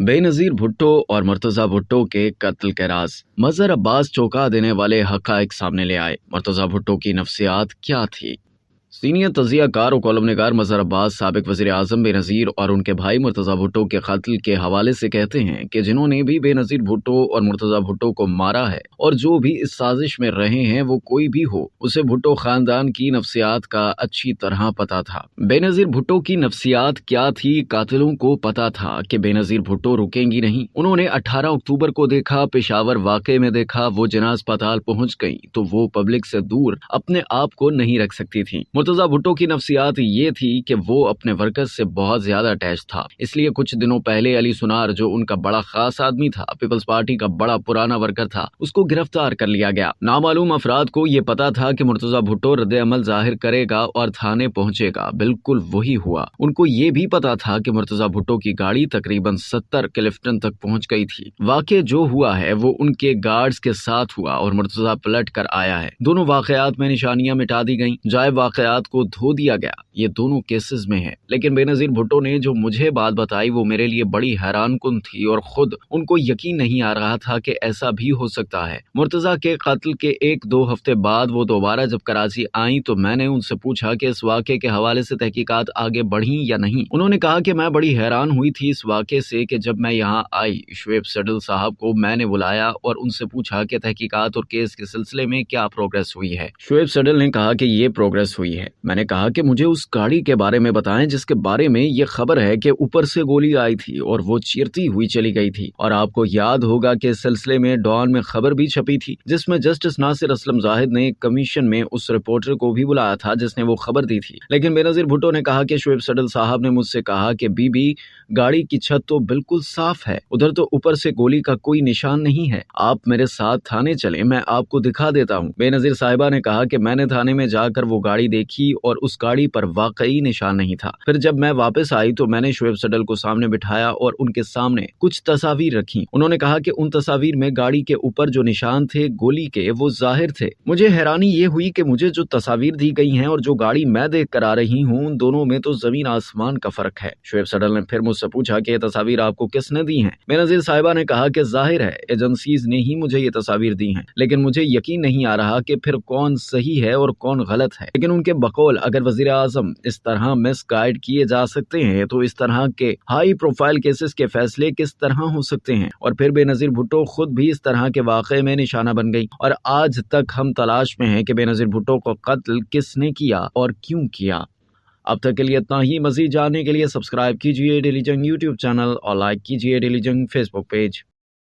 बेनज़ीर भुट्टो और मुर्तज़ा भुट्टो के कत्ल के राज। मज़हर अब्बास चौंका देने वाले हक़ाइक़ सामने ले आए। मुर्तज़ा भुट्टो की नफ्सियात क्या थी? सीनियर तज़ियाकार और कॉलमनिगार मज़हर अब्बास साबिक़ वज़ीर-ए-आज़म बेनज़ीर और उनके भाई मुर्तज़ा भुट्टो के कत्ल के हवाले से कहते हैं कि जिन्होंने भी बेनज़ीर भुट्टो और मुर्तज़ा भुट्टो को मारा है और जो भी इस साजिश में रहे हैं वो कोई भी हो, उसे भुट्टो ख़ानदान की नफ्सियात का अच्छी तरह पता था। बेनज़ीर भुट्टो की नफ्सियात क्या थी? कातिलों को पता था कि बेनज़ीर भुट्टो रुकेंगी नहीं। उन्होंने 18 अक्टूबर को देखा, पेशावर वाक़े में देखा, वो जिन्ना अस्पताल पहुँच गई तो वो पब्लिक से दूर अपने आप को नहीं रख सकती थी। मुर्तज़ा भुट्टो की नफ्सियात ये थी कि वो अपने वर्कर्स से बहुत ज्यादा अटैच था। इसलिए कुछ दिनों पहले अली सुनार, जो उनका बड़ा खास आदमी था, पीपल्स पार्टी का बड़ा पुराना वर्कर था, उसको गिरफ्तार कर लिया गया। नामालूम अफराद को ये पता था कि मुर्तज़ा भुट्टो रद्द अमल जाहिर करेगा और थाने पहुंचेगा। बिल्कुल वही हुआ। उनको ये भी पता था कि मुर्तज़ा भुट्टो की गाड़ी तकरीबन 70 क्लिफ्टन तक पहुंच गई थी। वाक़े जो हुआ है वो उनके गार्ड्स के साथ हुआ और मुर्तज़ा पलट कर आया है। दोनों वाक़यात में निशानियां मिटा दी गई, जाए वाक़यात को धो दिया गया। ये दोनों केसेस में है। लेकिन बेनज़ीर भुट्टो ने जो मुझे बात बताई वो मेरे लिए बड़ी हैरानकुन थी और खुद उनको यकीन नहीं आ रहा था कि ऐसा भी हो सकता है। मुर्तज़ा के कत्ल के 1-2 हफ्ते बाद वो दोबारा जब कराची आई तो मैंने उनसे पूछा कि इस वाक़े के हवाले से तहकीकात आगे बढ़ी या नहीं। उन्होंने कहा कि मैं बड़ी हैरान हुई थी इस वाक़े से कि जब मैं यहाँ आई, शुएब सडल साहब को मैंने बुलाया और उनसे पूछा कि तहकीकात और केस के सिलसिले में क्या प्रोग्रेस हुई है। शुएब सडल ने कहा कि ये प्रोग्रेस हुई है। मैंने कहा कि मुझे उस गाड़ी के बारे में बताएं जिसके बारे में ये खबर है कि ऊपर से गोली आई थी और वो चीरती हुई चली गई थी। और आपको याद होगा कि इस सिलसिले में डॉन में खबर भी छपी थी जिसमें जस्टिस नासिर असलम जाहिद ने कमीशन में उस रिपोर्टर को भी बुलाया था जिसने वो खबर दी थी। लेकिन बेनज़ीर भुट्टो ने कहा कि शुएब सडल साहब ने मुझसे कहा कि बीबी, गाड़ी की छत तो बिल्कुल साफ है, उधर तो ऊपर से गोली का कोई निशान नहीं है। आप मेरे साथ थाने चले, मैं आपको दिखा देता हूँ। बेनज़ीर साहिबा ने कहा कि मैंने थाने में जाकर वो गाड़ी देखी और उस गाड़ी पर वाकई निशान नहीं था। फिर जब मैं वापस आई तो मैंने शुएब सडल को सामने बिठाया और उनके सामने कुछ तस्वीर रखी। उन्होंने कहा कि उन तस्वीर में गाड़ी के ऊपर जो निशान थे गोली के, वो जाहिर थे। मुझे हैरानी ये हुई कि मुझे जो तस्वीर दी गई हैं और जो गाड़ी मैं देख कर आ रही हूँ, उन दोनों में तो जमीन आसमान का फर्क है। शुएब सडल ने फिर मुझसे पूछा कि ये तस्वीर आपको किसने दी हैं? बेनज़ीर साहिबा ने कहा कि जाहिर है एजेंसीज ने ही मुझे ये तस्वीर दी हैं, लेकिन मुझे यकीन नहीं आ रहा कि फिर कौन सही है और कौन गलत है। लेकिन उनके बकौल अगर वज़ीर-ए-आज़म इस तरह मिसगाइड किए जा सकते हैं तो इस तरह के हाई प्रोफाइल केसेस के फैसले किस तरह हो सकते हैं? और फिर बेनज़ीर भुट्टो खुद भी इस तरह के वाक़े में निशाना बन गई और आज तक हम तलाश में हैं कि बेनज़ीर भुट्टो को कत्ल किसने किया और क्यों किया। अब तक के लिए इतना ही। मज़ीद जानने के लिए सब्सक्राइब कीजिए डेली जंग यूट्यूब चैनल और लाइक कीजिए डेली जंग फेसबुक पेज।